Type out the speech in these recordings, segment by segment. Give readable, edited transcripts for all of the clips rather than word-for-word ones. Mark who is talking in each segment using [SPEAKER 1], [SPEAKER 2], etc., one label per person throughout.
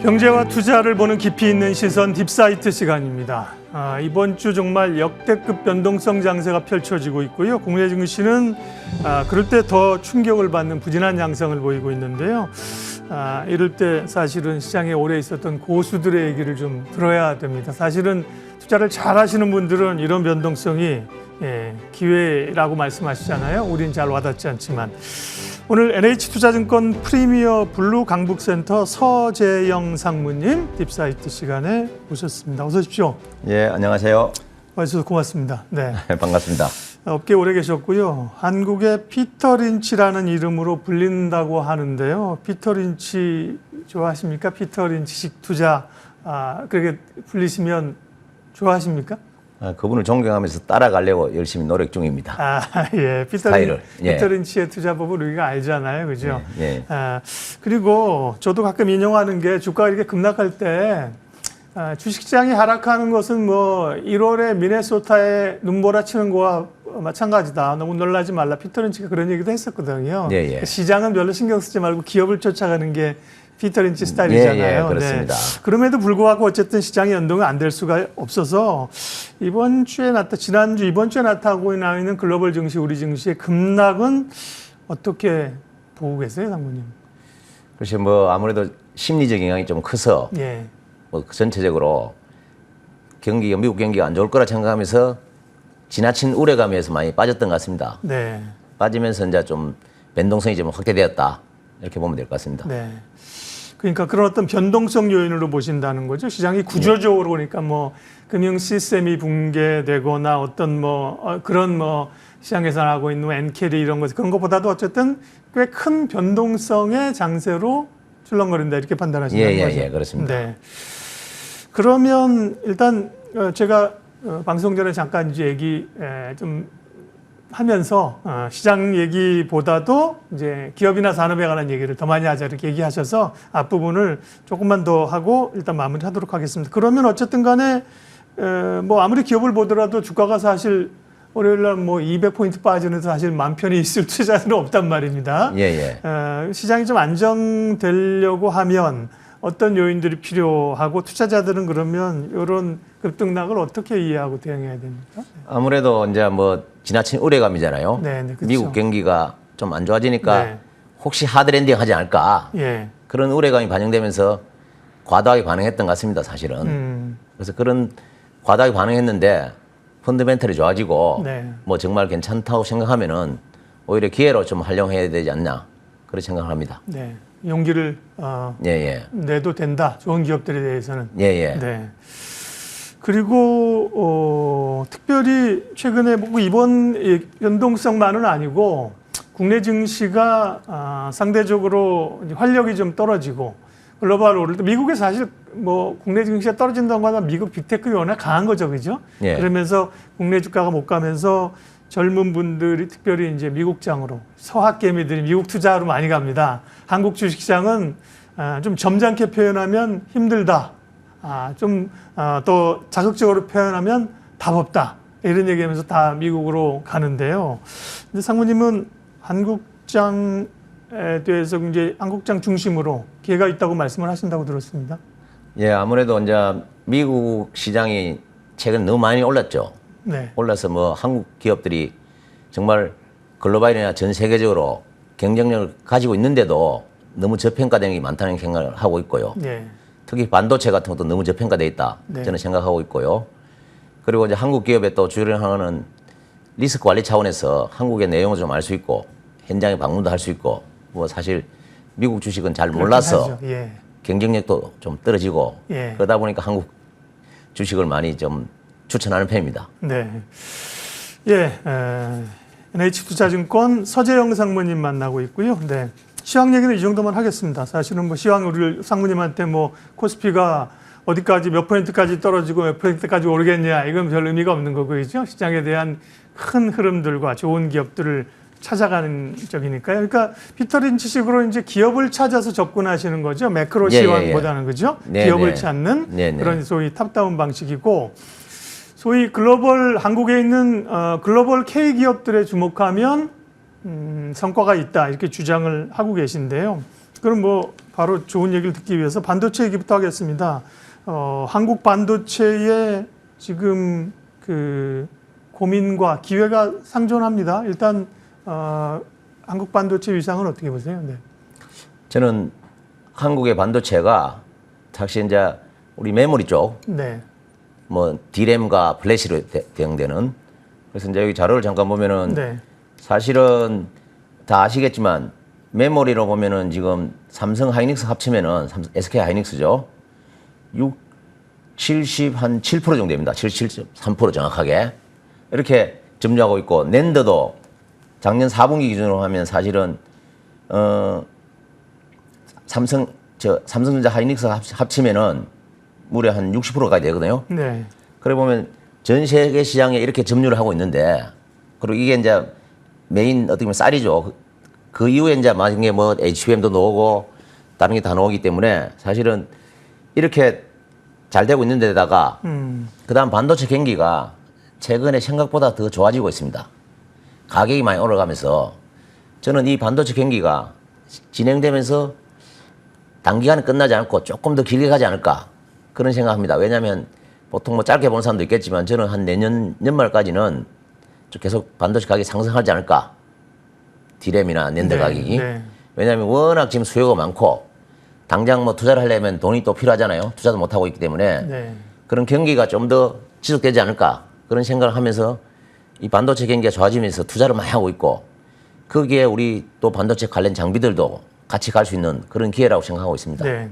[SPEAKER 1] 경제와 투자를 보는 깊이 있는 시선 딥사이트 시간입니다. 이번 주 정말 역대급 변동성 장세가 펼쳐지고 있고요. 국내 증시는 그럴 때 더 충격을 받는 부진한 양상을 보이고 있는데요. 이럴 때 사실은 시장에 오래 있었던 고수들의 얘기를 좀 들어야 됩니다. 사실은 투자를 잘 하시는 분들은 이런 변동성이 기회라고 말씀하시잖아요. 우린 잘 와닿지 않지만. 오늘 NH투자증권 프리미어 블루 강북센터 서재영 상무님 딥사이트 시간에 모셨습니다. 어서 오십시오.
[SPEAKER 2] 예, 안녕하세요.
[SPEAKER 1] 와주셔서 고맙습니다. 네,
[SPEAKER 2] 반갑습니다.
[SPEAKER 1] 업계 오래 계셨고요. 한국의 피터 린치라는 이름으로 불린다고 하는데요. 피터 린치 좋아하십니까? 피터 린치식 투자 그렇게 불리시면 좋아하십니까?
[SPEAKER 2] 그분을 존경하면서 따라가려고 열심히 노력 중입니다.
[SPEAKER 1] 예.
[SPEAKER 2] 스타일을.
[SPEAKER 1] 피터 린치의 투자법을 우리가 알잖아요. 그죠?
[SPEAKER 2] 예.
[SPEAKER 1] 그리고 저도 가끔 인용하는 게 주가가 이렇게 급락할 때 주식시장이 하락하는 것은 뭐 1월에 미네소타에 눈보라 치는 거와 마찬가지다. 너무 놀라지 말라. 피터 린치가 그런 얘기도 했었거든요.
[SPEAKER 2] 예.
[SPEAKER 1] 시장은 별로 신경 쓰지 말고 기업을 쫓아가는 게 피터 린치 스타일이잖아요.
[SPEAKER 2] 예, 그렇습니다.
[SPEAKER 1] 네. 그럼에도 불구하고 어쨌든 시장이 연동이 안 될 수가 없어서 이번 주에 지난주 이번 주에 나타나고 있는 글로벌 증시, 우리 증시의 급락은 어떻게 보고 계세요, 상무님?
[SPEAKER 2] 그렇지 뭐 아무래도 심리적 영향이 좀 커서
[SPEAKER 1] 예.
[SPEAKER 2] 뭐 전체적으로 미국 경기가 안 좋을 거라 생각하면서 지나친 우려감에서 많이 빠졌던 것 같습니다.
[SPEAKER 1] 네.
[SPEAKER 2] 빠지면서 이제 좀 변동성이 좀 확대되었다 이렇게 보면 될 것 같습니다.
[SPEAKER 1] 네. 그러니까 그런 어떤 변동성 요인으로 보신다는 거죠. 시장이 구조적으로 그러니까 뭐 금융 시스템이 붕괴되거나 어떤 그런 시장에서 하고 있는 엔캐리 이런 것 그런 것보다도 어쨌든 꽤 큰 변동성의 장세로 출렁거린다 이렇게 판단하시는 거죠.
[SPEAKER 2] 예, 그렇습니다.
[SPEAKER 1] 네. 그러면 일단 제가 방송 전에 잠깐 이제 얘기 좀 하면서 시장 얘기보다도 이제 기업이나 산업에 관한 얘기를 더 많이 하자 이렇게 얘기하셔서 앞부분을 조금만 더 하고 일단 마무리하도록 하겠습니다. 그러면 어쨌든 간에 뭐 아무리 기업을 보더라도 주가가 사실 월요일 날 뭐 200포인트 빠지는 사실 맘 편히 있을 투자는 없단 말입니다.
[SPEAKER 2] 예.
[SPEAKER 1] 시장이 좀 안정되려고 하면 어떤 요인들이 필요하고 투자자들은 그러면 이런 급등락을 어떻게 이해하고 대응해야 됩니까?
[SPEAKER 2] 아무래도 이제 뭐 지나친 우려감이잖아요.
[SPEAKER 1] 네, 그렇죠.
[SPEAKER 2] 미국 경기가 좀 안 좋아지니까
[SPEAKER 1] 네.
[SPEAKER 2] 혹시 하드랜딩 하지 않을까
[SPEAKER 1] 예.
[SPEAKER 2] 그런 우려감이 반영되면서 과도하게 반응했던 것 같습니다. 사실은. 그래서 그런 과도하게 반응했는데 펀더멘털이 좋아지고
[SPEAKER 1] 네.
[SPEAKER 2] 뭐 정말 괜찮다고 생각하면은 오히려 기회로 좀 활용해야 되지 않나 그런 생각을 합니다.
[SPEAKER 1] 네. 용기를 내도 된다. 좋은 기업들에 대해서는.
[SPEAKER 2] 예.
[SPEAKER 1] 네. 그리고 특별히 최근에 뭐 이번 변동성만은 아니고 국내 증시가 상대적으로 활력이 좀 떨어지고 글로벌 오를 때 미국에 사실 뭐 국내 증시가 떨어진다고 하면 미국 빅테크가 워낙 강한 거죠, 그죠?
[SPEAKER 2] 예.
[SPEAKER 1] 그러면서 국내 주가가 못 가면서 젊은 분들이 특별히 이제 미국장으로 서학개미들이 미국 투자로 많이 갑니다. 한국 주식시장은 좀 점잖게 표현하면 힘들다. 또 자극적으로 표현하면 답 없다. 이런 얘기하면서 다 미국으로 가는데요. 근데 상무님은 한국장에 대해서 이제 한국장 중심으로 기회가 있다고 말씀을 하신다고 들었습니다.
[SPEAKER 2] 예, 아무래도 이제 미국 시장이 최근 너무 많이 올랐죠.
[SPEAKER 1] 네.
[SPEAKER 2] 올라서 뭐 한국 기업들이 정말 글로벌이나 전 세계적으로 경쟁력을 가지고 있는데도 너무 저평가되는 게 많다는 생각을 하고 있고요.
[SPEAKER 1] 네.
[SPEAKER 2] 특히 반도체 같은 것도 너무 저평가돼 있다.
[SPEAKER 1] 네.
[SPEAKER 2] 저는 생각하고 있고요. 그리고 이제 한국 기업에 또 주력하는 리스크 관리 차원에서 한국의 내용을 좀 알 수 있고 현장에 방문도 할 수 있고 뭐 사실 미국 주식은 잘 몰라서
[SPEAKER 1] 예.
[SPEAKER 2] 경쟁력도 좀 떨어지고
[SPEAKER 1] 예.
[SPEAKER 2] 그러다 보니까 한국 주식을 많이 좀 추천하는 편입니다.
[SPEAKER 1] 네. 예. NH투자증권 서재영 상무님 만나고 있고요. 네. 시황 얘기는 이 정도만 하겠습니다. 사실은 뭐 시황 우리 상무님한테 뭐 코스피가 어디까지 몇 포인트까지 떨어지고 몇 포인트까지 오르겠냐 이건 별 의미가 없는 거고요. 시장에 대한 큰 흐름들과 좋은 기업들을 찾아가는 쪽이니까요. 그러니까 피터 린치식으로 이제 기업을 찾아서 접근하시는 거죠. 매크로 시황보다는 그죠? 기업을 찾는 그런 소위 탑다운 방식이고 소위 글로벌 한국에 있는 글로벌 K 기업들에 주목하면 성과가 있다 이렇게 주장을 하고 계신데요. 그럼 뭐 바로 좋은 얘기를 듣기 위해서 반도체 얘기부터 하겠습니다. 한국 반도체의 지금 그 고민과 기회가 상존합니다. 일단 한국 반도체 위상은 어떻게 보세요? 네.
[SPEAKER 2] 저는 한국의 반도체가 사실 이제 우리 메모리 쪽,
[SPEAKER 1] 네.
[SPEAKER 2] 뭐 D램과 플래시로 대응되는. 그래서 이제 여기 자료를 잠깐 보면은
[SPEAKER 1] 네.
[SPEAKER 2] 사실은 다 아시겠지만 메모리로 보면은 지금 삼성 하이닉스 합치면은 SK 하이닉스죠. 70, 한 7% 정도 됩니다. 77.3% 정확하게. 이렇게 점유하고 있고, 낸드도 작년 4분기 기준으로 하면 사실은, 삼성전자 하이닉스 합치면은 무려 한 60%까지 되거든요.
[SPEAKER 1] 네.
[SPEAKER 2] 그래 보면 전 세계 시장에 이렇게 점유를 하고 있는데, 그리고 이게 이제 메인 어떻게 보면 쌀이죠. 그 이후에 이제 많은 게 뭐 HBM도 나오고 다른 게 다 나오기 때문에 사실은 이렇게 잘 되고 있는 데다가 그다음 반도체 경기가 최근에 생각보다 더 좋아지고 있습니다. 가격이 많이 올라가면서 저는 이 반도체 경기가 진행되면서 단기간에 끝나지 않고 조금 더 길게 가지 않을까 그런 생각합니다. 왜냐하면 보통 뭐 짧게 보는 사람도 있겠지만 저는 한 내년 연말까지는 좀 계속 반도체 가격이 상승하지 않을까. D램이나 낸드
[SPEAKER 1] 네,
[SPEAKER 2] 가격이.
[SPEAKER 1] 네.
[SPEAKER 2] 왜냐하면 워낙 지금 수요가 많고 당장 뭐 투자를 하려면 돈이 또 필요하잖아요. 투자도 못하고 있기 때문에
[SPEAKER 1] 네.
[SPEAKER 2] 그런 경기가 좀 더 지속되지 않을까 그런 생각을 하면서 이 반도체 경기가 좋아지면서 투자를 많이 하고 있고 거기에 우리 또 반도체 관련 장비들도 같이 갈 수 있는 그런 기회라고 생각하고 있습니다.
[SPEAKER 1] 네.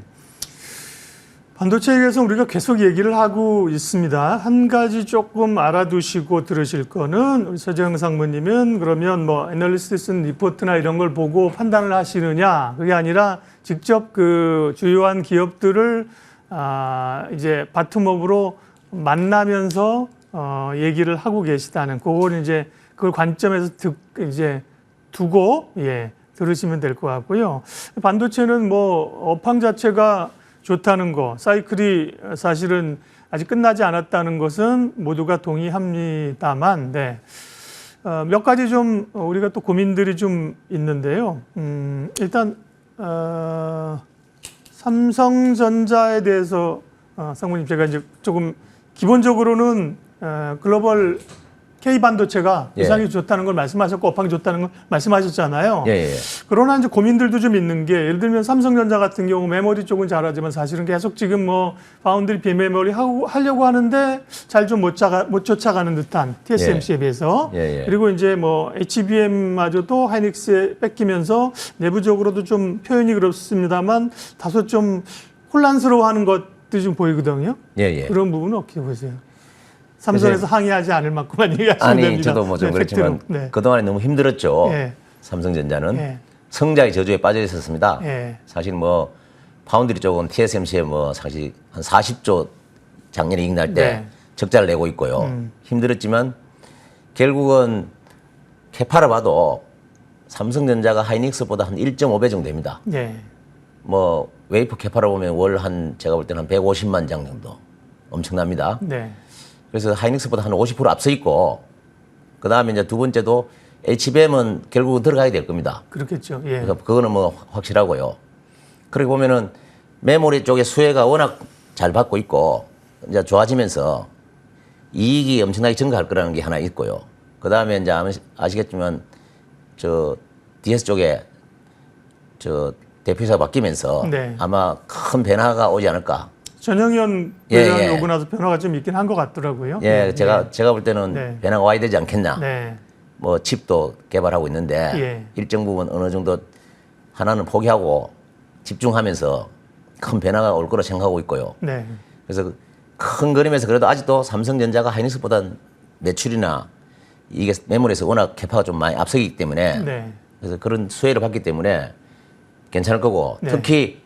[SPEAKER 1] 반도체에 대해서 우리가 계속 얘기를 하고 있습니다. 한 가지 조금 알아두시고 들으실 거는 우리 서재영 상무님은 그러면 뭐 애널리스트 쓴 리포트나 이런 걸 보고 판단을 하시느냐 그게 아니라 직접 그 주요한 기업들을 이제 바텀업으로 만나면서 얘기를 하고 계시다는 그걸 이제 그걸 관점에서 이제 두고 들으시면 될 것 같고요. 반도체는 뭐 업황 자체가 좋다는 거, 사이클이 사실은 아직 끝나지 않았다는 것은 모두가 동의합니다만, 네. 몇 가지 좀 우리가 또 고민들이 좀 있는데요. 일단 삼성전자에 대해서 상무님 제가 이제 조금 기본적으로는 글로벌 K 반도체가 위상이 좋다는 걸 말씀하셨고 업황이 좋다는 걸 말씀하셨잖아요. 그러나 이제 고민들도 좀 있는 게 예를 들면 삼성전자 같은 경우 메모리 쪽은 잘하지만 사실은 계속 지금 뭐 파운드리 비메모리 하려고 하는데 잘 좀 못 쫓아가는 듯한 TSMC에 비해서 그리고 이제 뭐 HBM마저도 하이닉스에 뺏기면서 내부적으로도 좀 표현이 그렇습니다만 다소 좀 혼란스러워하는 것들이 좀 보이거든요. 그런 부분은 어떻게 보세요? 삼성에서 항의하지 않을 만큼만 얘기하시면 됩니다.
[SPEAKER 2] 아니 저도 뭐 좀 그렇지만 그동안에 너무 힘들었죠. 삼성전자는 성장의 저주에 빠져 있었습니다. 사실 뭐 파운드리 쪽은 TSMC에 뭐 사실 한 40조 작년에 이익 날 때 적자를 내고 있고요. 힘들었지만 결국은 캐파를 봐도 삼성전자가 하이닉스보다 한 1.5배 정도 됩니다. 뭐 웨이퍼 캐파를 보면 월 한 제가 볼 때는 한 150만 장 정도 엄청납니다. 그래서 하이닉스보다 한 50% 앞서 있고 그 다음에 이제 두 번째도 HBM은 결국은 들어가야 될 겁니다.
[SPEAKER 1] 그렇겠죠.
[SPEAKER 2] 그래서 그거는 뭐 확실하고요. 그리고 보면은 메모리 쪽의 수혜가 워낙 잘 받고 있고 이제 좋아지면서 이익이 엄청나게 증가할 거라는 게 하나 있고요. 그 다음에 이제 아시겠지만 저 DS 쪽에 저 대표이사가 바뀌면서 아마 큰 변화가 오지 않을까.
[SPEAKER 1] 전영현 회장이 오고 나서 변화가 좀 있긴 한 것 같더라고요.
[SPEAKER 2] 제가 볼 때는 변화가 와야 되지 않겠나. 뭐 칩도 개발하고 있는데 일정 부분 어느 정도 하나는 포기하고 집중하면서 큰 변화가 올 거라 생각하고 있고요. 그래서 큰 그림에서 그래도 아직도 삼성전자가 하이닉스보다 매출이나 이게 메모리에서 워낙 캐파가 좀 많이 앞서기 때문에 그래서 그런 수혜를 받기 때문에 괜찮을 거고 특히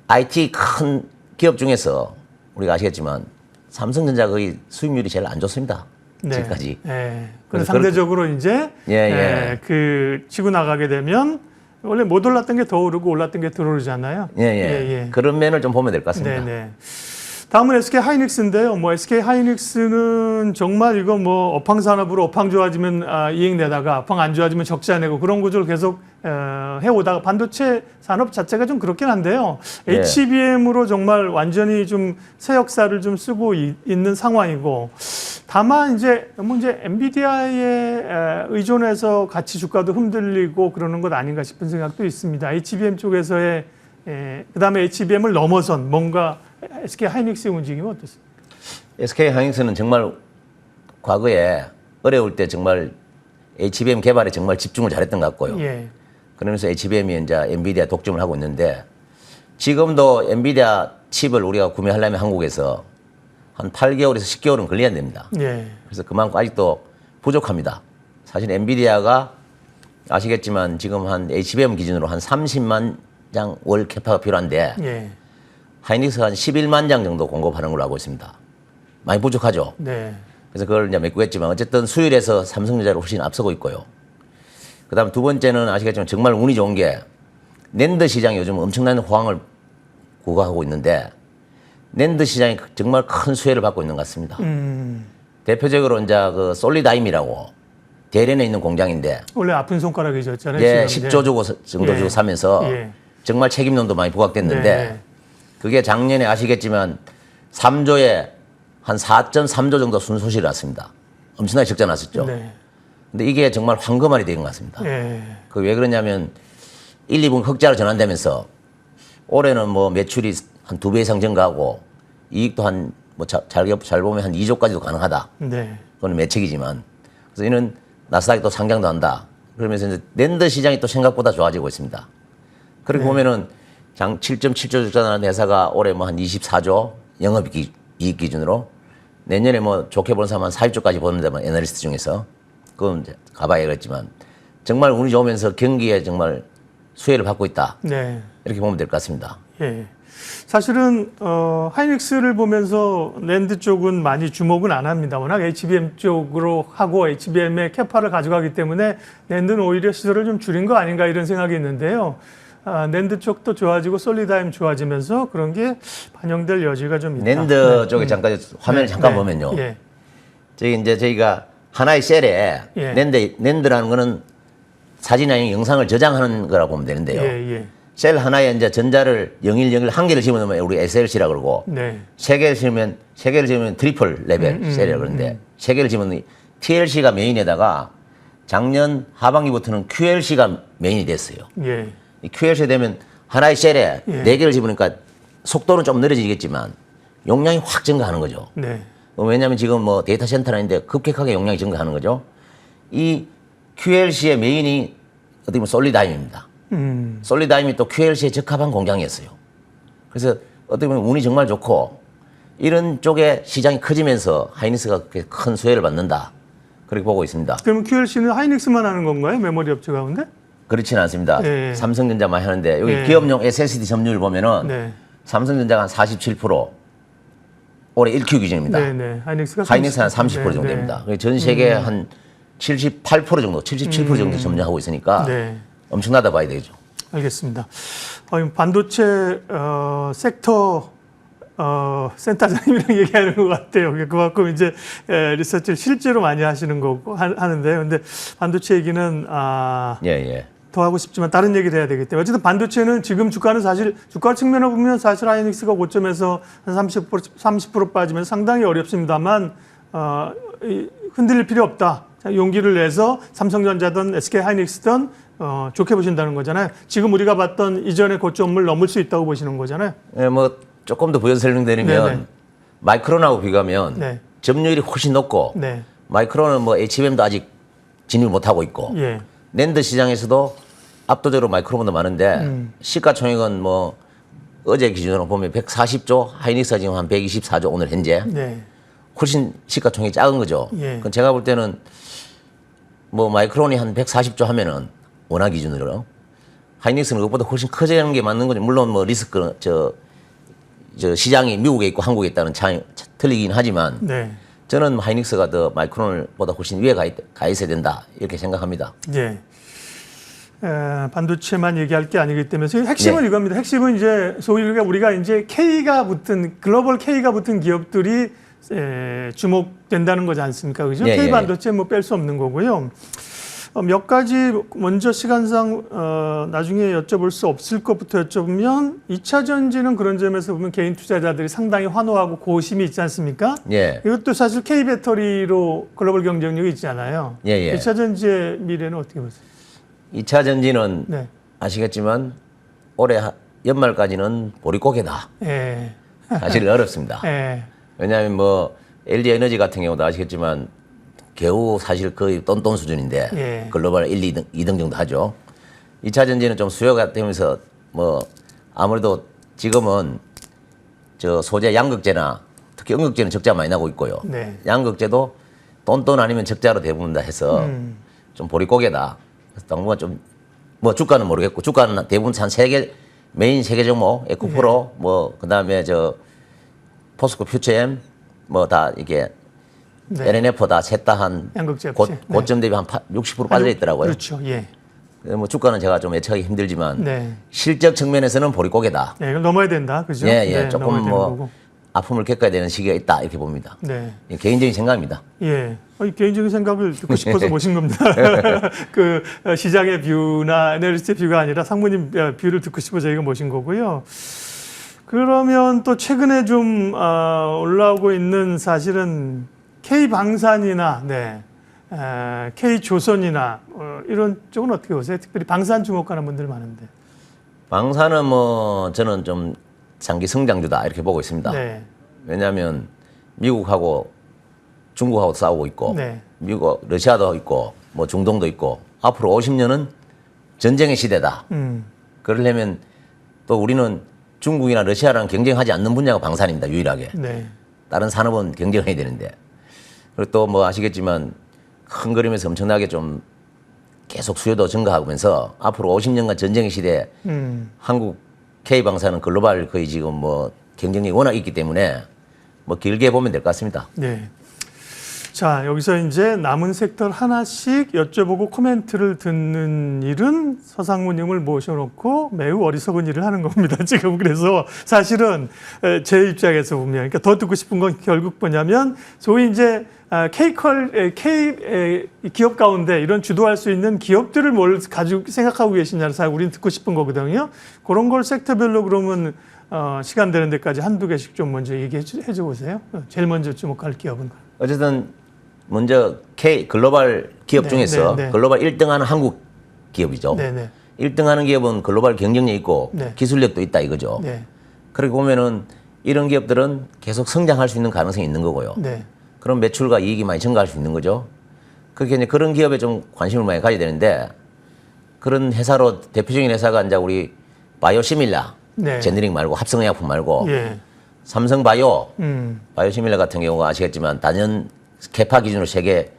[SPEAKER 2] IT 큰 기업 중에서 우리가 아시겠지만 삼성전자 거의 수익률이 제일 안 좋습니다. 지금까지.
[SPEAKER 1] 그래서 상대적으로 이제 그 치고 나가게 되면 원래 못 올랐던 게 더 오르고 올랐던 게 더 오르잖아요.
[SPEAKER 2] 그런 면을 좀 보면 될 것 같습니다.
[SPEAKER 1] 다음은 SK 하이닉스인데요. 뭐 SK 하이닉스는 정말 이거 뭐 업황 산업으로 업황 좋아지면 이익 내다가 업황 안 좋아지면 적자 내고 그런 구조를 계속 해오다가 반도체 산업 자체가 좀 그렇긴 한데요.
[SPEAKER 2] 예.
[SPEAKER 1] HBM으로 정말 완전히 좀 새 역사를 좀 쓰고 있는 상황이고 다만 이제 너무 이제 엔비디아에 의존해서 가치 주가도 흔들리고 그러는 것 아닌가 싶은 생각도 있습니다. HBM 쪽에서의 그다음에 HBM을 넘어선 뭔가 SK 하이닉스의 움직임은 어떻습니까?
[SPEAKER 2] SK 하이닉스는 정말 과거에 어려울 때 정말 HBM 개발에 정말 집중을 잘했던 것 같고요.
[SPEAKER 1] 예.
[SPEAKER 2] 그러면서 HBM이 이제 엔비디아 독점을 하고 있는데 지금도 엔비디아 칩을 우리가 구매하려면 한국에서 한 8개월에서 10개월은 걸려야 됩니다.
[SPEAKER 1] 예.
[SPEAKER 2] 그래서 그만큼 아직도 부족합니다. 사실 엔비디아가 아시겠지만 지금 한 HBM 기준으로 한 30만 장 월 캐파가 필요한데
[SPEAKER 1] 예.
[SPEAKER 2] 하이닉스가 한 11만 장 정도 공급하는 걸로 알고 있습니다. 많이 부족하죠.
[SPEAKER 1] 네.
[SPEAKER 2] 그래서 그걸 이제 메꾸겠지만 어쨌든 수율에서 삼성전자를 훨씬 앞서고 있고요. 그다음 두 번째는 아시겠지만 정말 운이 좋은 게 낸드 시장이 요즘 엄청난 호황을 구가하고 있는데 낸드 시장이 정말 큰 수혜를 받고 있는 것 같습니다. 대표적으로 이제 그 솔리다임이라고 대련에 있는 공장인데
[SPEAKER 1] 원래 아픈 손가락이셨잖아요.
[SPEAKER 2] 예,
[SPEAKER 1] 지금.
[SPEAKER 2] 10조 주고 정도
[SPEAKER 1] 예.
[SPEAKER 2] 주고 사면서
[SPEAKER 1] 예.
[SPEAKER 2] 정말 책임론도 많이 부각됐는데
[SPEAKER 1] 네.
[SPEAKER 2] 그게 작년에 아시겠지만 3조에 한 4.3조 정도 순손실이 났습니다. 엄청나게 적자 났었죠.
[SPEAKER 1] 네.
[SPEAKER 2] 근데 이게 정말 황금알이 된 것 같습니다.
[SPEAKER 1] 예.
[SPEAKER 2] 그 왜 그러냐면 1, 2분 흑자로 전환되면서 올해는 뭐 매출이 한 2배 이상 증가하고 이익도 한 뭐 잘 보면 한 2조까지도 가능하다.
[SPEAKER 1] 네.
[SPEAKER 2] 그건 매책이지만 그래서 이는 나스닥이 또 상장도 한다. 그러면서 이제 낸드 시장이 또 생각보다 좋아지고 있습니다. 그렇게 보면은 장 7.7조 적자 나는 회사가 올해 뭐 한 24조 영업이익 기준으로 내년에 뭐 좋게 보는 사람 한 40조까지 보는데만 애널리스트 중에서 그건 이제 가봐야겠지만 정말 운이 좋으면서 경기에 정말 수혜를 받고 있다.
[SPEAKER 1] 네.
[SPEAKER 2] 이렇게 보면 될 것 같습니다.
[SPEAKER 1] 예. 사실은 하이닉스를 보면서 낸드 쪽은 많이 주목은 안 합니다. 워낙 HBM 쪽으로 하고 HBM의 캐파를 가져가기 때문에 낸드는 오히려 시설을 좀 줄인 거 아닌가 이런 생각이 있는데요. 낸드 쪽도 좋아지고 솔리다임 좋아지면서 그런 게 반영될 여지가 좀 있다.
[SPEAKER 2] 낸드 쪽에 잠깐 화면을 잠깐 보면요.
[SPEAKER 1] 예.
[SPEAKER 2] 저기 이제 저희가 하나의 셀에
[SPEAKER 1] 예.
[SPEAKER 2] 낸드라는 거는 사진이 아닌 영상을 저장하는 거라고 보면 되는데요.
[SPEAKER 1] 예, 예.
[SPEAKER 2] 셀 하나에 이제 전자를 01, 한 개를 집어넣으면 우리 SLC라고 그러고
[SPEAKER 1] 네.
[SPEAKER 2] 세 개를 집으면 트리플 레벨 셀이라고 그러는데 세 개를 집으면 TLC가 메인에다가 작년 하반기부터는 QLC가 메인이 됐어요.
[SPEAKER 1] 예.
[SPEAKER 2] 이 QLC 되면 하나의 셀에
[SPEAKER 1] 예.
[SPEAKER 2] 네 개를 집으니까 속도는 좀 느려지겠지만 용량이 확 증가하는 거죠.
[SPEAKER 1] 네.
[SPEAKER 2] 왜냐하면 지금 뭐 데이터 센터나 있는데 급격하게 용량이 증가하는 거죠. 이 QLC의 메인이 어떻게 보면 솔리다임입니다. 솔리다임이 또 QLC에 적합한 공장이었어요. 그래서 어떻게 보면 운이 정말 좋고 이런 쪽에 시장이 커지면서 하이닉스가 그렇게 큰 수혜를 받는다. 그렇게 보고 있습니다.
[SPEAKER 1] 그러면 QLC는 하이닉스만 하는 건가요? 메모리 업체 가운데?
[SPEAKER 2] 그렇지는 않습니다.
[SPEAKER 1] 예.
[SPEAKER 2] 삼성전자만 하는데 여기
[SPEAKER 1] 예.
[SPEAKER 2] 기업용 SSD 점유율 보면은
[SPEAKER 1] 네.
[SPEAKER 2] 삼성전자가 한 47%, 올해 1Q 기준입니다.
[SPEAKER 1] 네, 네. 하이닉스가
[SPEAKER 2] 하이닉스는 한 30%
[SPEAKER 1] 네,
[SPEAKER 2] 정도
[SPEAKER 1] 네.
[SPEAKER 2] 됩니다. 전 세계 한 78% 정도, 77% 정도 점유하고 있으니까
[SPEAKER 1] 네.
[SPEAKER 2] 엄청나다 봐야 되죠.
[SPEAKER 1] 알겠습니다. 반도체 섹터 센터장님이랑 얘기하는 것 같아요. 그만큼 이제 리서치를 실제로 많이 하시는 거고 하는데요. 근데 반도체 얘기는
[SPEAKER 2] 예, 예.
[SPEAKER 1] 더 하고 싶지만 다른 얘기를 해야 되기 때문에 어쨌든 반도체는 지금 주가는 사실 주가 측면으로 보면 사실 하이닉스가 고점에서 한 30% 빠지면 상당히 어렵습니다만 흔들릴 필요 없다. 용기를 내서 삼성전자든 SK 하이닉스든 좋게 보신다는 거잖아요. 지금 우리가 봤던 이전의 고점을 넘을 수 있다고 보시는 거잖아요.
[SPEAKER 2] 예, 뭐 조금 더 부연 설명드리면
[SPEAKER 1] 네네.
[SPEAKER 2] 마이크론하고 비교하면
[SPEAKER 1] 네.
[SPEAKER 2] 점유율이 훨씬 높고
[SPEAKER 1] 네.
[SPEAKER 2] 마이크론은 뭐 HBM도 아직 진입을 못하고 있고
[SPEAKER 1] 예.
[SPEAKER 2] 낸드 시장에서도 압도적으로 마이크론보다 많은데 시가총액은 뭐 어제 기준으로 보면 140조, 하이닉스가 지금 한 124조 오늘 현재
[SPEAKER 1] 네.
[SPEAKER 2] 훨씬 시가총액이 작은 거죠.
[SPEAKER 1] 예.
[SPEAKER 2] 그건 제가 볼 때는 뭐 마이크론이 한 140조 하면은 원화 기준으로 하이닉스는 그것보다 훨씬 커지는 게 맞는 거죠. 물론 뭐 리스크 저 시장이 미국에 있고 한국에 있다는 차이 틀리긴 하지만
[SPEAKER 1] 네.
[SPEAKER 2] 저는 하이닉스가 더 마이크론보다 훨씬 위에 가 있어야 된다 이렇게 생각합니다.
[SPEAKER 1] 예. 반도체만 얘기할 게 아니기 때문에 핵심은
[SPEAKER 2] 네.
[SPEAKER 1] 이겁니다. 핵심은 이제 소위 우리가 이제 K가 붙은 글로벌 K가 붙은 기업들이 주목된다는 거지 않습니까? 그죠?
[SPEAKER 2] 예,
[SPEAKER 1] K
[SPEAKER 2] 예.
[SPEAKER 1] 반도체 뭐 뺄 수 없는 거고요. 몇 가지 먼저 시간상 나중에 여쭤볼 수 없을 것부터 여쭤보면 2차 전지는 그런 점에서 보면 개인 투자자들이 상당히 환호하고 고심이 있지 않습니까?
[SPEAKER 2] 예.
[SPEAKER 1] 이것도 사실 K 배터리로 글로벌 경쟁력이 있잖아요.
[SPEAKER 2] 예, 예.
[SPEAKER 1] 2차 전지의 미래는 어떻게 보세요?
[SPEAKER 2] 2차 전지는
[SPEAKER 1] 네.
[SPEAKER 2] 아시겠지만 올해 연말까지는 보릿고개다.
[SPEAKER 1] 예.
[SPEAKER 2] 사실 어렵습니다.
[SPEAKER 1] 예.
[SPEAKER 2] 왜냐하면 뭐 LG 에너지 같은 경우도 아시겠지만 겨우 사실 거의 똔똔 수준인데
[SPEAKER 1] 예.
[SPEAKER 2] 글로벌 1, 2등 정도 하죠. 2차 전지는 좀 수요가 되면서 뭐 아무래도 지금은 저 소재 양극재나 특히 음극재는 적자 많이 나고 있고요.
[SPEAKER 1] 네.
[SPEAKER 2] 양극재도 똔똔 아니면 적자로 대부분 다 해서 좀 보릿고개다. 그래서 당분간 좀 뭐 주가는 모르겠고 주가는 대부분 한 세 개 메인 세 개 종목 에코프로 뭐 그다음에 저 포스코 퓨처엠 뭐 다 이게
[SPEAKER 1] 네.
[SPEAKER 2] LNF 다 셋 다 한
[SPEAKER 1] 양극재 업체.
[SPEAKER 2] 고점 대비 한 60% 빠져 있더라고요.
[SPEAKER 1] 그렇죠. 예.
[SPEAKER 2] 뭐 주가는 제가 좀 예측하기 힘들지만
[SPEAKER 1] 네.
[SPEAKER 2] 실적 측면에서는 보릿고개다.
[SPEAKER 1] 네, 이걸 넘어야 된다. 그죠?
[SPEAKER 2] 예, 예.
[SPEAKER 1] 네,
[SPEAKER 2] 조금
[SPEAKER 1] 넘어야 되는
[SPEAKER 2] 뭐
[SPEAKER 1] 거고.
[SPEAKER 2] 아픔을 겪어야 되는 시기가 있다 이렇게 봅니다.
[SPEAKER 1] 네.
[SPEAKER 2] 예, 개인적인 생각입니다.
[SPEAKER 1] 예. 이 개인적인 생각을 듣고 싶어서 모신 겁니다. 그 시장의 뷰나 에너리스트 뷰가 아니라 상무님 뷰를 듣고 싶어서 저희가 모신 거고요. 그러면 또 최근에 좀 올라오고 있는 사실은 K방산이나 K조선이나 이런 쪽은 어떻게 보세요? 특별히 방산 주목하는 분들 많은데.
[SPEAKER 2] 방사는 뭐 저는 좀 장기 성장주다 이렇게 보고 있습니다.
[SPEAKER 1] 네.
[SPEAKER 2] 왜냐하면 미국하고 중국하고 싸우고 있고
[SPEAKER 1] 네.
[SPEAKER 2] 미국 러시아도 있고 뭐 중동도 있고 앞으로 50년은 전쟁의 시대다. 그러려면 또 우리는 중국이나 러시아랑 경쟁하지 않는 분야가 방산입니다. 유일하게.
[SPEAKER 1] 네.
[SPEAKER 2] 다른 산업은 경쟁해야 되는데. 그리고 또 뭐 아시겠지만 큰 그림에서 엄청나게 좀 계속 수요도 증가하면서 앞으로 50년간 전쟁의 시대에 한국 K방산은 글로벌 거의 지금 뭐 경쟁력이 워낙 있기 때문에 뭐 길게 보면 될 것 같습니다.
[SPEAKER 1] 네. 자, 여기서 이제 남은 섹터 하나씩 여쭤보고 코멘트를 듣는 일은 서상무님을 모셔놓고 매우 어리석은 일을 하는 겁니다. 지금 그래서 사실은 제 입장에서 보면, 그러니까 더 듣고 싶은 건 결국 뭐냐면 소위 이제 K 기업 가운데 이런 주도할 수 있는 기업들을 뭘 가지고 생각하고 계시냐를 사실 우리는 듣고 싶은 거거든요. 그런 걸 섹터별로 그러면 시간 되는 데까지 한두 개씩 좀 먼저 얘기해 줘 보세요. 제일 먼저 주목할 기업은.
[SPEAKER 2] 어쨌든 먼저 K 글로벌 기업
[SPEAKER 1] 네,
[SPEAKER 2] 중에서
[SPEAKER 1] 네, 네.
[SPEAKER 2] 글로벌 1등하는 한국 기업이죠.
[SPEAKER 1] 네네.
[SPEAKER 2] 1등하는 기업은 글로벌 경쟁력 있고
[SPEAKER 1] 네.
[SPEAKER 2] 기술력도 있다 이거죠.
[SPEAKER 1] 네.
[SPEAKER 2] 그렇게 보면은 이런 기업들은 계속 성장할 수 있는 가능성이 있는 거고요.
[SPEAKER 1] 네.
[SPEAKER 2] 그런 매출과 이익이 많이 증가할 수 있는 거죠. 그렇게 이제 그런 기업에 좀 관심을 많이 가져야 되는데 그런 회사로 대표적인 회사가 이제 우리 바이오시밀라,
[SPEAKER 1] 네.
[SPEAKER 2] 제너릭 말고 합성의약품 말고
[SPEAKER 1] 예.
[SPEAKER 2] 삼성바이오, 바이오시밀라 같은 경우가 아시겠지만 단연 캐파 기준으로 세계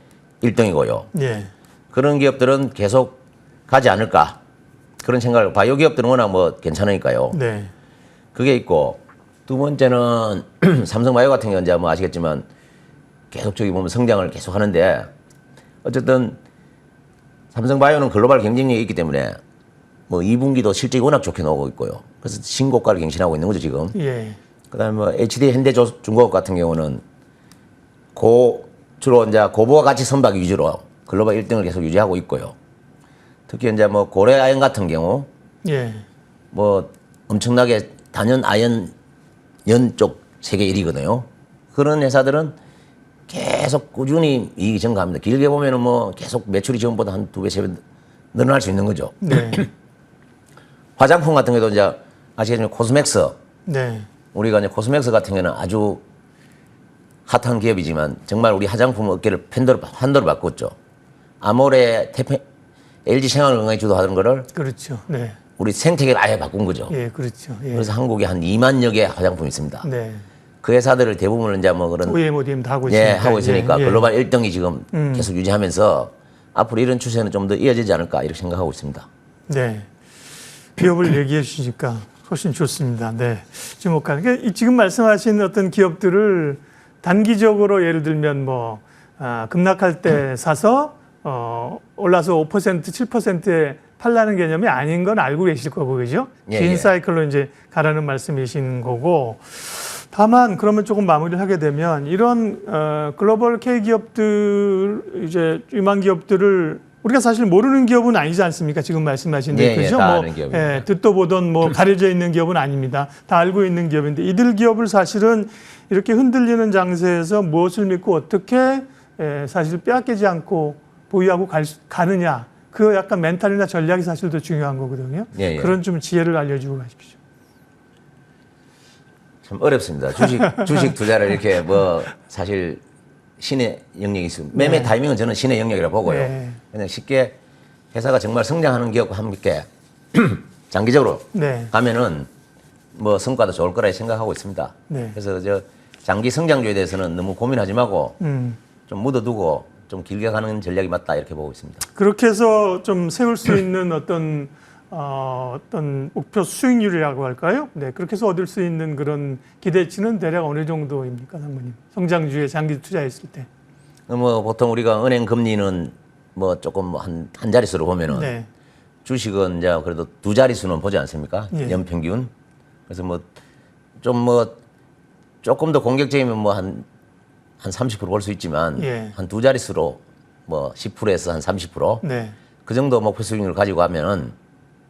[SPEAKER 2] 1등이고요.
[SPEAKER 1] 예.
[SPEAKER 2] 그런 기업들은 계속 가지 않을까 그런 생각을 바이오 기업들은 워낙 뭐 괜찮으니까요.
[SPEAKER 1] 네.
[SPEAKER 2] 그게 있고 두 번째는 삼성바이오 같은 경우는 이제 뭐 아시겠지만 계속 저기 보면 성장을 계속 하는데 어쨌든 삼성바이오는 글로벌 경쟁력이 있기 때문에 뭐 2분기도 실적이 워낙 좋게 나오고 있고요. 그래서 신고가를 갱신하고 있는 거죠 지금.
[SPEAKER 1] 예.
[SPEAKER 2] 그다음에 뭐 HD 현대중공업 같은 경우는 주로 이제 고부가 가치 선박 위주로 글로벌 1등을 계속 유지하고 있고요. 특히 이제 뭐 고래아연 같은 경우
[SPEAKER 1] 예.
[SPEAKER 2] 뭐 엄청나게 단연 아연 연 쪽 세계 1위거든요. 그런 회사들은 계속 꾸준히 이익이 증가합니다. 길게 보면은 뭐 계속 매출이 지금보다 한 2배, 3배 늘어날 수 있는 거죠.
[SPEAKER 1] 네.
[SPEAKER 2] 화장품 같은 경우도 이제 아시겠지만 코스맥스
[SPEAKER 1] 네.
[SPEAKER 2] 우리가 이제 코스맥스 같은 경우는 아주 핫한 기업이지만 정말 우리 화장품 업계를 환도를 바꿨죠. 아모레, LG 생활건강이 주도하던 거를
[SPEAKER 1] 그렇죠. 네.
[SPEAKER 2] 우리 생태계를 아예 바꾼 거죠.
[SPEAKER 1] 예, 그렇죠. 예.
[SPEAKER 2] 그래서 한국에 한 2만여 개의 화장품이 있습니다.
[SPEAKER 1] 네.
[SPEAKER 2] 그 회사들을 대부분은 이제 뭐 그런
[SPEAKER 1] OEM, ODM 다 하고
[SPEAKER 2] 예,
[SPEAKER 1] 있으니까.
[SPEAKER 2] 하고 있으니까
[SPEAKER 1] 예, 예.
[SPEAKER 2] 글로벌 1등이 지금 계속 유지하면서 앞으로 이런 추세는 좀 더 이어지지 않을까 이렇게 생각하고 있습니다.
[SPEAKER 1] 네. 기업을 얘기해 주시니까 훨씬 좋습니다. 네. 주목하는 게 지금 말씀하신 어떤 기업들을 단기적으로 예를 들면 뭐 급락할 때 사서 올라서 5%, 7%의 팔라는 개념이 아닌 건 알고 계실 거고, 그죠?
[SPEAKER 2] 예,
[SPEAKER 1] 긴
[SPEAKER 2] 예.
[SPEAKER 1] 사이클로 이제 가라는 말씀이신 거고. 다만 그러면 조금 마무리를 하게 되면 이런 글로벌 K 기업들 이제 유망 기업들을 우리가 사실 모르는 기업은 아니지 않습니까? 지금 말씀하신 대로
[SPEAKER 2] 예,
[SPEAKER 1] 그죠?
[SPEAKER 2] 다 아는 기업입니다.
[SPEAKER 1] 듣도 보던 뭐 가려져 있는 기업은 아닙니다. 다 알고 있는 기업인데 이들 기업을 사실은 이렇게 흔들리는 장세에서 무엇을 믿고 어떻게 사실 빼앗기지 않고 보유하고 가느냐 그 약간 멘탈이나 전략이 사실 더 중요한 거거든요.
[SPEAKER 2] 예, 예.
[SPEAKER 1] 그런 좀 지혜를 알려주고 가십시오.
[SPEAKER 2] 참 어렵습니다. 주식 투자를 이렇게 뭐 사실 신의 영역이 있습니다. 매매
[SPEAKER 1] 네.
[SPEAKER 2] 타이밍은 저는 신의 영역이라고 보고요.
[SPEAKER 1] 네.
[SPEAKER 2] 그냥 쉽게 회사가 정말 성장하는 기업과 함께 장기적으로
[SPEAKER 1] 네.
[SPEAKER 2] 가면은 뭐 성과도 좋을 거라 생각하고 있습니다.
[SPEAKER 1] 네.
[SPEAKER 2] 그래서 저 장기 성장주에 대해서는 너무 고민하지 말고 좀 묻어두고 좀 길게 가는 전략이 맞다 이렇게 보고 있습니다.
[SPEAKER 1] 그렇게 해서 좀 세울 수 있는 어떤 목표 수익률이라고 할까요? 네, 그렇게 해서 얻을 수 있는 그런 기대치는 대략 어느 정도입니까, 상무님? 성장주에 장기 투자했을 때.
[SPEAKER 2] 뭐 보통 우리가 은행 금리는 뭐 조금 한 자릿수로 보면은
[SPEAKER 1] 네.
[SPEAKER 2] 주식은 이제 그래도 두 자릿수는 보지 않습니까?
[SPEAKER 1] 예.
[SPEAKER 2] 연평균. 그래서 조금 더 공격적이면 뭐 한 30% 볼 수 있지만
[SPEAKER 1] 예.
[SPEAKER 2] 한 두 자릿수로 뭐 10%에서 한 30%.
[SPEAKER 1] 네.
[SPEAKER 2] 그 정도 목표 수익률을 가지고 가면은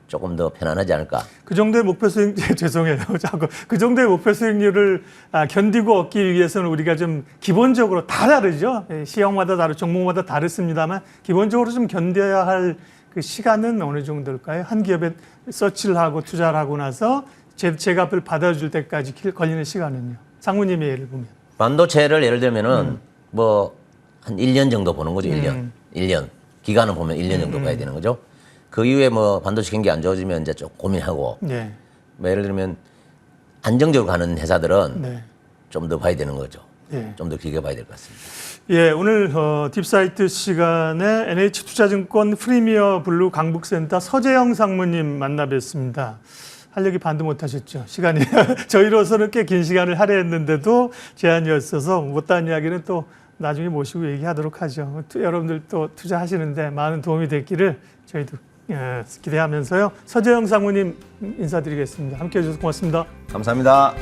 [SPEAKER 2] 조금 더 편안하지 않을까.
[SPEAKER 1] 그 정도의 목표 수익, 죄송해요. 자꾸 그 정도의 목표 수익률을 견디고 얻기 위해서는 우리가 좀 기본적으로 다 다르죠. 시형마다 다르고 종목마다 다르습니다만 기본적으로 좀 견뎌야 할 그 시간은 어느 정도일까요? 한 기업에 서치를 하고 투자를 하고 나서 제값을 받아줄 때까지 걸리는 시간은요. 상무님의 예를 보면.
[SPEAKER 2] 반도체를 예를 들면은 뭐 한 1년 정도 보는 거죠. 1년. 1년. 기간을 보면 1년 정도 봐야 되는 거죠. 그 이후에 뭐 반도체 경기 안 좋아지면 이제 좀 고민하고
[SPEAKER 1] 네.
[SPEAKER 2] 뭐 예를 들면 안정적으로 가는 회사들은
[SPEAKER 1] 네.
[SPEAKER 2] 좀 더 봐야 되는 거죠.
[SPEAKER 1] 네.
[SPEAKER 2] 좀 더 길게 봐야 될 것 같습니다.
[SPEAKER 1] 예, 오늘 딥사이트 시간에 NH투자증권 프리미어 블루 강북센터 서재영 상무님 만나 뵙습니다. 할 얘기 반도 못 하셨죠. 시간이 저희로서는 꽤 긴 시간을 할애했는데도 제한이었어서 못한 이야기는 또 나중에 모시고 얘기하도록 하죠. 여러분들 또 투자하시는데 많은 도움이 됐기를 저희도 기대하면서요. 서재영 상무님 인사드리겠습니다. 함께해 주셔서 고맙습니다.
[SPEAKER 2] 감사합니다.